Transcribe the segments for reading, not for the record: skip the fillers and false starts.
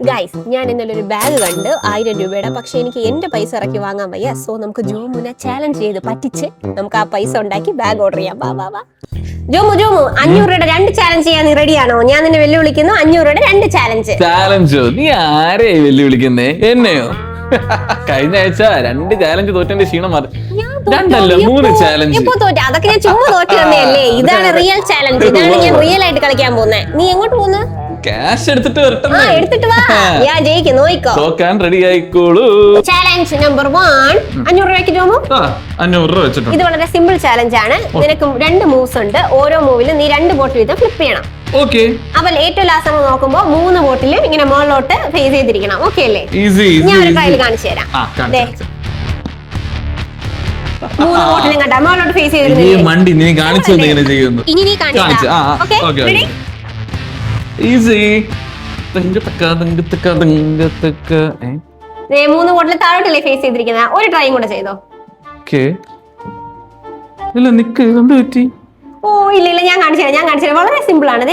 Guys, ഞാൻ ഇന്നലെ ഒരു ബാഗ് കണ്ട് 1000 രൂപയുടെ. പക്ഷെ എനിക്ക് എന്റെ പൈസ ഇറക്കി വാങ്ങാൻ വയ്യ. സോ നമുക്ക് ജോമുനെ ചാലഞ്ച് ചെയ്ത് പറ്റിച്ച് നമുക്ക് ആ പൈസ ഉണ്ടാക്കി ബാഗ് ഓർഡർ ചെയ്യാം. വാ ജോമു 500 രൂപയുടെ 2 ചാലഞ്ച് ചെയ്യാൻ റെഡിയാണോ? ഞാൻ നിന്നെ വെല്ലുവിളിക്കുന്നു. 500 രൂപയുടെ 2 ചാലഞ്ചോ? നീ ആരെയായി വെല്ലുവിളിക്കുന്നേ? എന്നെയോ? കഴിഞ്ഞ ആഴ്ച 2 ചാലഞ്ച് തോറ്റന്റെ ക്ഷീണം മാറി. 3 ചാലഞ്ച് അതൊക്കെ ഞാൻ ചുമ്മാ തോറ്റു തന്നെയല്ലേ. ഇതാണ് റിയൽ ചാലഞ്ച്. ഇതാണ് ഞാൻ റിയൽ ആയിട്ട് കളിക്കാൻ പോകുന്നത്. നീ എങ്ങോട്ട് പോകുന്നു? ക്യാഷ് എടുത്തിട്ട് എടുത്തിട്ട് വാ. ഞാൻ ജയിക്കും, നോയിക്കോ. തോക്കാൻ റെഡി ആയിക്കോളൂ. Challenge number 1. 500 രൂപയ്ക്ക് ജോമു 500 രൂപ വെച്ചിട്ടുണ്ട്. ഇത് വളരെ സിമ്പിൾ ചാലഞ്ച് ആണ്. നിനക്ക് 2 മൂവ്സ് ഉണ്ട്. ഓരോ മൂവിലും നീ 2 ബോട്ടിൽ വീതം ഫ്ലിപ്പ് ചെയ്യണം. ഓക്കെ. അപ്പോൾ ഏറ്റവും ലാസ്റ്റ് നമ്മൾ നോക്കുമ്പോൾ 3 ബോട്ടിൽ ഇങ്ങനെ മുകളിലോട്ട് ഫേസ് ചെയ്തിരിക്കണം. ഓക്കെ അല്ലേ? ഞാൻ ഒരു ട്രയൽ കാണിച്ചു തരാം. 3 ബോട്ടിലും കണ്ടാ മുകളിലോട്ട് ഫേസ് ചെയ്തിരുന്നു. നീ കാണിച്ചു ഇനി നീ കാണിച്ചു. Okay, easy. 3 ബോട്ടിൽ താഴോട്ടല്ലേ ഫേസ് ചെയ്തിരിക്കുന്നത്. ഒരു ട്രൈയും കൂടെ ചെയ്തോ. ഇല്ല, നിക്ക്, എന്ത് പറ്റി? ഓ ഇല്ല, ഞാൻ കാണിച്ചു തരാം. വളരെ സിമ്പിൾ ആണ്.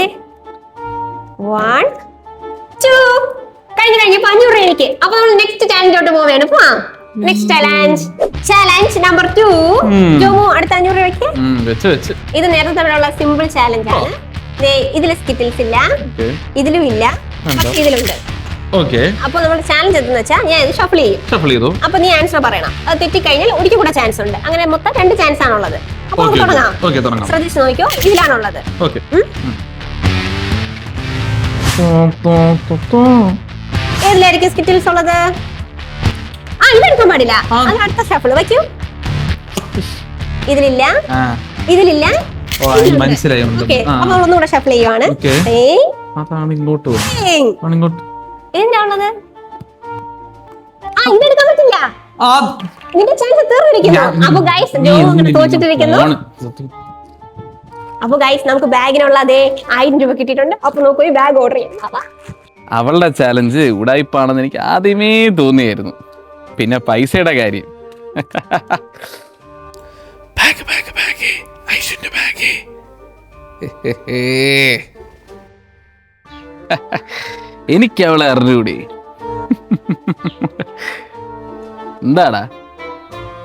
1 2 കഴിഞ്ഞു. 500 രൂപ എനിക്ക്. അപ്പൊ നമ്മൾ നെക്സ്റ്റ് ചാലഞ്ചോട്ട് പോവുകയാണ്. പോവാം. Next challenge number 2. ജോമു അടുത്ത 500 രൂപയ്ക്ക്. ഇത് നേരത്തെ തമ്മിലുള്ള സിമ്പിൾ ചാലഞ്ച് ആണ്. ഇതില് സ്കിറ്റിൽസ് ഇല്ല, ഇതിലും ഇല്ല, പക്ഷെ ഇതിലുണ്ട്. അപ്പൊ നമ്മുടെ ചാലഞ്ച് എന്തെന്ന് വെച്ചാൽ ഞാൻ ഇത് ഷഫിൾ ചെയ്യും. അപ്പൊ നീ ആൻസർ പറയണം. അത് തെറ്റിക്കഴിഞ്ഞാൽ ഒരിക്കൽ കൂടെ ചാൻസ് ഉണ്ട്. അങ്ങനെ മൊത്തം 2 ചാൻസ് ആണുള്ളത്. അപ്പൊ നമുക്ക് തുടങ്ങാം. ശ്രദ്ധിച്ച് നോക്കിയോ, ഇതിലാണുള്ളത്. ഏതിലായിരിക്കും സ്കിറ്റിൽസ് ഉള്ളത്? ഇതെടുക്കാൻ പാടില്ല. അത് അടുത്ത ഷഫിൾ വയ്ക്കൂ. ഇതിലില്ല. മനസ്സിലായി. അപ്പൊ ഒന്നുകൂടെ ഷഫിൾ ചെയ്യുവാണ്. ഇതിന്റെ ഉള്ളത് ഇതെടുക്കാൻ പറ്റില്ല. നിന്റെ ചാൻസ് തീർന്നിരിക്കുന്നു. അപ്പൊ ഗൈസ്, ജോമു തോച്ചിട്ടിരിക്കുന്നു. അപ്പൊ ഗൈസ്, നമുക്ക് ബാഗിനുള്ള 1000 രൂപ കിട്ടിയിട്ടുണ്ട്. അപ്പൊ നമുക്ക് ഈ ബാഗ് ഓർഡർ ചെയ്യാം. അവളുടെ ചാലഞ്ച് ഉടായിപ്പാണെന്ന് എനിക്ക് ആദ്യമേ തോന്നിയായിരുന്നു. പിന്നെ പൈസയുടെ കാര്യം. എനിക്ക് അവളെ അറിഞ്ഞൂടി. എന്താടാ?